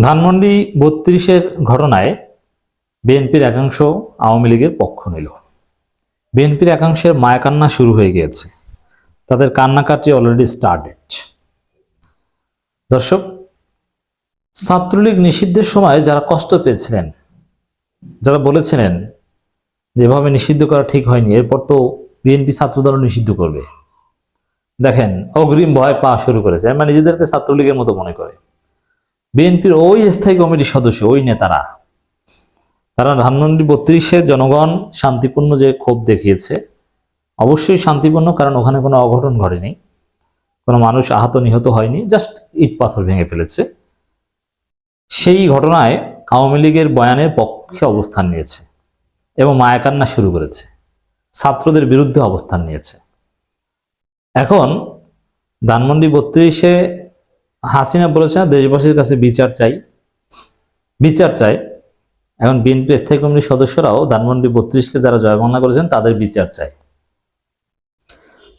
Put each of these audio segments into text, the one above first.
ধানমন্ডি ৩২-এর ঘটনায় বিএনপির একাংশ আওয়ামী লীগের পক্ষ নিল। বিএনপির একাংশের মায়াকান্না শুরু হয়ে গিয়েছে, তাদের কান্নাকাটি অলরেডি স্টার্টেড। দর্শক, ছাত্রলীগ নিষিদ্ধের সময় যারা কষ্ট পেয়েছিলেন, যারা বলেছিলেন যে এভাবে নিষিদ্ধ করা ঠিক হয়নি, এরপর তো বিএনপি ছাত্রদল নিষিদ্ধ করবে, দেখেন অগ্রিম ভয় পাওয়া শুরু করেছে। মানে নিজেদেরকে ছাত্রলীগের মতো মনে করে। বিএনপির ওই স্থায়ী কমিটির সদস্য, ওই নেতারা, তারা ধানমন্ডি ৩২-এ জনগণ শান্তিপূর্ণ যে ক্ষোভ দেখিয়েছে, অবশ্যই শান্তিপূর্ণ, কারণ ওখানে কোনো অঘটন ঘটেনি, কোনো মানুষ আহত নিহত হয়নি, জাস্ট ইট পাথর ভেঙে ফেলেছে। সেই ঘটনায় আওয়ামী লীগের বয়ানের পক্ষে অবস্থান নিয়েছে এবং মায়াকান্না শুরু করেছে, ছাত্রদের বিরুদ্ধে অবস্থান নিয়েছে। এখন ধানমন্ডি ৩২-এ হাসিনা বলেছে দেশবাসীর কাছে বিচার চাই, বিচার চাই। এখন বিএনপি স্থায়ী কমিটির সদস্যরাও ধানমন্ডি ৩২-কে যারা জয়বাংলা করেছেন তাদের বিচার চাই।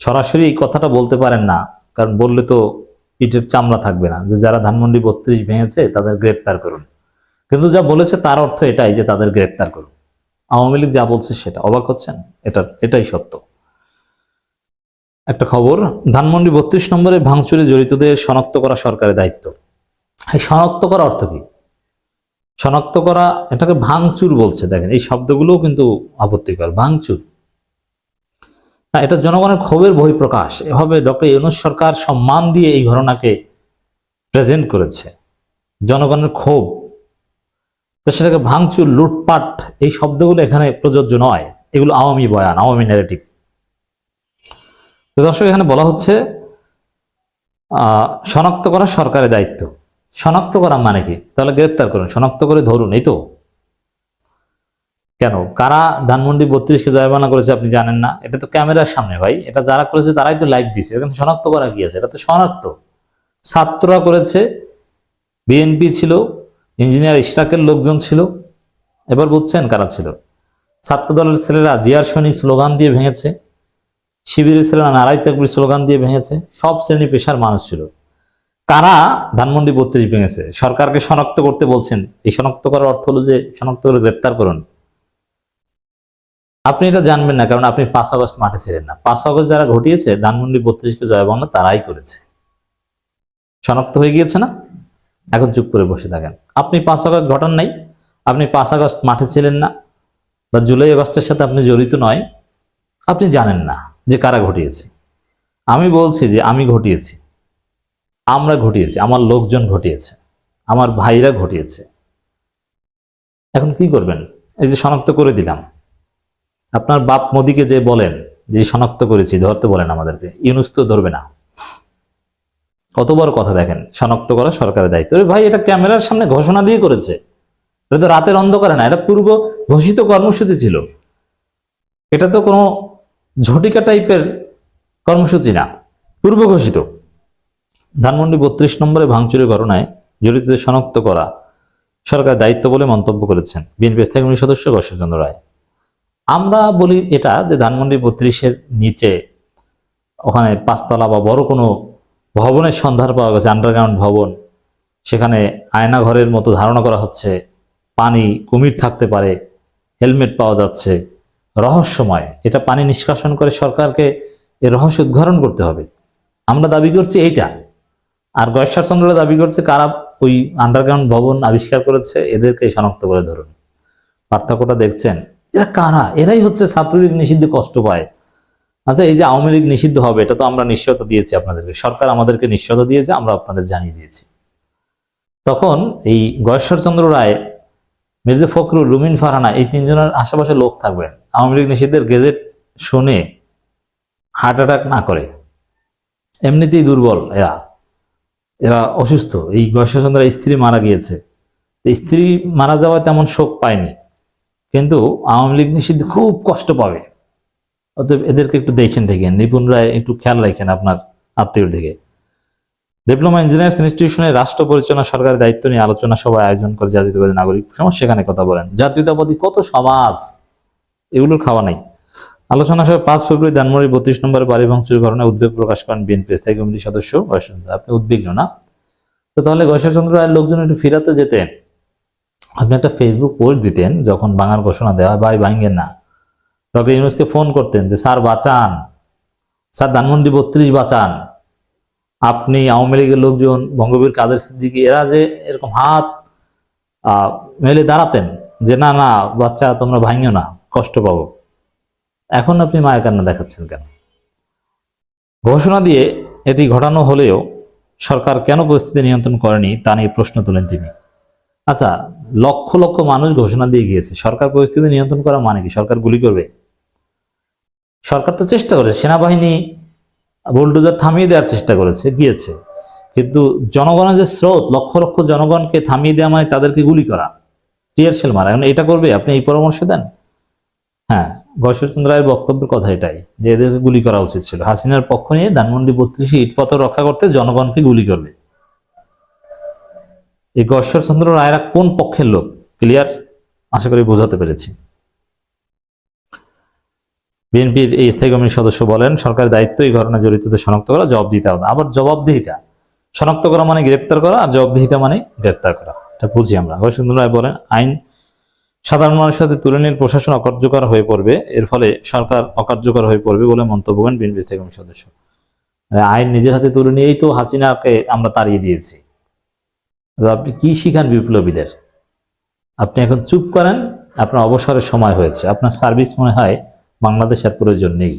সরাসরি এই কথাটা বলতে পারেন না, কারণ বললে তো পিঠের চামড়া থাকবে না যে যারা ধানমন্ডি ৩২ ভেঙেছে তাদের গ্রেপ্তার করুন। কিন্তু যা বলেছে তার অর্থ এটাই যে তাদের গ্রেপ্তার করুন। আওয়ামী লীগ যা বলছে সেটা, অবাক হচ্ছেন? এটাই সত্য। একটা খবর, ধানমন্ডি ৩২ নম্বরে ভাঙচুরে জড়িতদের শনাক্ত করা সরকারের দায়িত্ব। এই শনাক্ত করা অর্থ কি? শনাক্ত করা, এটাকে ভাঙচুর বলছে। দেখেন এই শব্দগুলোও কিন্তু আপত্তিকর। ভাঙচুর না, এটা জনগণের ক্ষোভের বহিঃপ্রকাশ। এভাবে ডক্টর ইউনূস সরকার সম্মান দিয়ে এই ঘটনাকে প্রেজেন্ট করেছে, জনগণের ক্ষোভ। তো সেটাকে ভাঙচুর, লুটপাট, এই শব্দগুলো এখানে প্রযোজ্য নয়। এগুলো আওয়ামী বয়ান, আওয়ামী ন্যারেটিভ। তো দর্শক, এখানে বলা হচ্ছে শনাক্ত করা সরকারের দায়িত্ব। শনাক্ত করা মানে কি? তাহলে গ্রেপ্তার করুন, শনাক্ত করে ধরুন, এই তো। কেন, কারা ধানমন্ডি ৩২-কে জয়বাংলা করেছে আপনি জানেন না? এটা তো ক্যামেরার সামনে ভাই, এটা যারা করেছে তারাই তো লাইভ দিচ্ছে। এখানে শনাক্ত করা কি আছে? এটা তো শনাক্ত। ছাত্ররা করেছে, বিএনপি ছিল, ইঞ্জিনিয়ার ইশরাকের লোকজন ছিল। এবার বুঝছেন কারা ছিল? ছাত্র দলের ছেলেরা জিয়ার সৈনিক স্লোগান দিয়ে ভেঙেছে, শিবিরের ছেলেরা নারাই তাকবীর স্লোগান দিয়ে ভেঙেছে। সব শ্রেণী পেশার মানুষ ছিল। কারা ধানমন্ডি ৩২ ভেঙেছে? সরকারকে শনাক্ত করতে বলছেন। এই শনাক্ত করার অর্থ হলো যে শনাক্ত করে গ্রেপ্তার করুন। আপনি এটা জানবেন না, কারণ আপনি ৫ আগস্ট মাঠে ছিলেন না। ৫ আগস্ট যারা ঘটিয়েছে ধানমন্ডি ৩২-কে জয়বাংলা, তারাই করেছে। শনাক্ত হয়ে গিয়েছে না? এখন চুপ করে বসে থাকেন। আপনি ৫ আগস্ট ঘটান নাই, আপনি ৫ আগস্ট মাঠে ছিলেন না, বা জুলাই আগস্টের সাথে আপনি জড়িত নয়, আপনি জানেন না যে কারা ঘটিয়েছে। আমি বলছি যে আমি ঘটিয়েছি, আমরা ঘটিয়েছি, আমার লোকজন ঘটিয়েছে, আমার ভাইরা ঘটিয়েছে। এখন কি করবেন? এই যে শনাক্ত করে দিলাম, আপনার বাপ মোদিকে যে বলেন যে শনাক্ত করেছি, ধরতে বলেন আমাদেরকে, ইউনূস তো ধরবে না। কত বড় কথা দেখেন, শনাক্ত করা সরকারের দায়িত্ব। ভাই, এটা ক্যামেরার সামনে ঘোষণা দিয়ে করেছে, এটা তো রাতের অন্ধকারে না, এটা পূর্ব ঘোষিত কর্মসূচি ছিল। এটা তো কোনো ঝটিকা টাইপের কর্মসূচি না, পূর্ব ঘোষিত। ধানমন্ডি ৩২ নম্বরে ভাঙচুরের ঘটনায় জড়িতদের শনাক্ত করা সরকারের দায়িত্ব বলে মন্তব্য করেছেন বিএনপি স্থায়ী কমিটির সদস্য গয়েশ্বরচন্দ্র রায়। আমরা বলি এটা যে ধানমন্ডি ৩২-এর নিচে ওখানে ৫ তলা বা বড় কোনো ভবনের সন্ধান পাওয়া গেছে, আন্ডারগ্রাউন্ড ভবন। সেখানে আয়না ঘরের মতো ধারণা করা হচ্ছে, পানি, কুমির থাকতে পারে, হেলমেট পাওয়া যাচ্ছে। রহস্যময়। এটা পানি নিষ্কাশন করে সরকারকে এর রহস্য উদ্ঘাটন করতে হবে। আমরা দাবি করছি এইটা, আর গয়েশ্বরচন্দ্র দাবি করছে কারা ওই আন্ডারগ্রাউন্ড ভবন আবিষ্কার করেছে, এদেরকে শনাক্ত করে ধরুন। পার্থক্যটা দেখছেন? এরা কারা? এরাই হচ্ছে ছাত্রলীগ নিষিদ্ধে কষ্ট পায়। আচ্ছা, এই যে আওয়ামী লীগ নিষিদ্ধ হবে, এটা তো আমরা নিশ্চয়তা দিয়েছি আপনাদেরকে, সরকার আমাদেরকে নিশ্চয়তা দিয়েছে, আমরা আপনাদের জানিয়ে দিয়েছি। তখন এই গয়েশ্বরচন্দ্র রায়, মির্জা ফখরুল, রুমিন ফারহানা, এই তিনজনের আশেপাশে লোক থাকবেন, আওয়ামী লীগ নিষিদ্ধের গেজেট শুনে হার্ট অ্যাটাক না করে। এমনিতেই দুর্বল এরা, এরা অসুস্থ। এই গয়েশ্বরচন্দ্রের স্ত্রী মারা গিয়েছে, স্ত্রী মারা যাওয়ায় তেমন শোক পায়নি, কিন্তু আওয়ামী লীগ নিষিদ্ধ খুব কষ্ট পাবে। অতএব এদেরকে একটু দেখেন, নিপুণরা একটু খেয়াল রাখেন আপনার আত্মীয়র দিকে। ডিপ্লোমা ইঞ্জিনিয়ার্স ইনস্টিটিউশনে রাষ্ট্র পরিচালনা সরকারের দায়িত্ব নিয়ে আলোচনা সভায় আয়োজন করে জাতীয়তাবাদী নাগরিক সমাজ, সেখানে কথা বলেন। জাতীয়তাবাদী কত সমাজ, এগুলোর খাওয়া নাই। আলোচনা সভায় ৫ ফেব্রুয়ারি ধানমন্ডি ৩২ নম্বরে বাড়ি ভাঙচুরের ঘটনায় উদ্বেগ প্রকাশ করেন বিএনপি স্থায়ী কমিটির সদস্য গয়েশ্বরচন্দ্র। আপনি উদ্বিগ্ন না? তো তাহলে গয়েশ্বরচন্দ্র রায়ের লোকজন একটু ফিরাতে যেতেন, আপনি একটা ফেসবুক পোস্ট দিতেন যখন ভাঙার ঘোষণা দেওয়া হয়, ভাই ভাঙেন না, ডক্টর ইউনূসকে ফোন করতেন যে স্যার বাঁচান, স্যার ধানমন্ডি 32 বাঁচান। আপনি আওয়ামী লীগের লোকজন, বঙ্গবীর কাদের সিদ্দিকী, এরা যে এরকম হাত মেলে দাঁড়াতেন যে না না বাচ্চা তোমরা ভাঙিও না, কষ্ট পাবো। এখন আপনি মায়া কান্না দেখাচ্ছেন কেন? ঘোষণা দিয়ে এটি ঘটানো হলেও সরকার কেন পরিস্থিতি নিয়ন্ত্রণ করেনি তা নিয়ে প্রশ্ন তোলেন তিনি। আচ্ছা, লক্ষ লক্ষ মানুষ ঘোষণা দিয়ে গিয়েছে, সরকার পরিস্থিতি নিয়ন্ত্রণ করা মানে কি সরকার গুলি করবে? সরকার তো চেষ্টা করেছে, সেনাবাহিনী বুলডোজার থামিয়ে দেওয়ার চেষ্টা করেছে, গিয়েছে, কিন্তু জনগণের যে স্রোত, লক্ষ লক্ষ জনগণকে থামিয়ে দেওয়া মানে তাদেরকে গুলি করা, টিয়ার শেল মারা। এখন এটা করবে? আপনি এই পরামর্শ দেন? হ্যাঁ, গয়েশ্বরচন্দ্র রায়ের বক্তব্যের কথা এটাই, যে এদেরকে গুলি করা উচিত ছিল। হাসিনার পক্ষ নিয়ে ধানমন্ডি 32 ইটপাথর রক্ষা করতে জনগণকে গুলি করবে। এই গয়েশ্বরচন্দ্র রায়রা কোন পক্ষের লোক? ক্লিয়ার? আশা করি বোঝাতে পেরেছি। বিএনপির এই স্থায়ী কমিটির সদস্য বলেন, সরকারের দায়িত্ব এই ঘটনায় জড়িতদের শনাক্ত করা, জবাবদিহিতা। আবার জবাবদিহিতা, শনাক্ত করা মানে গ্রেপ্তার করা, আর জবাবদিহিতা মানে গ্রেপ্তার করা, এটা বুঝি আমরা। গয়েশ্বরচন্দ্র রায় বলেন, আইন সাধারণ মানুষের সাথে তুলে নিয়ে প্রশাসন অকার্যকর হয়ে পড়বে, এর ফলে সরকার অকার্যকর হয়ে পড়বে বলে মন্তব্য করেন বিএনপি স্থায়ী কমিটির সদস্য। আইন নিজের হাতে তুলে নিয়েই তো হাসিনাকে আমরা তাড়িয়ে দিয়েছি। আপনি কি শিখান বিপ্লবীদের? আপনি এখন চুপ করেন, আপনার অবসরের সময় হয়েছে, আপনার সার্ভিস মনে হয় বাংলাদেশের প্রয়োজন নেই।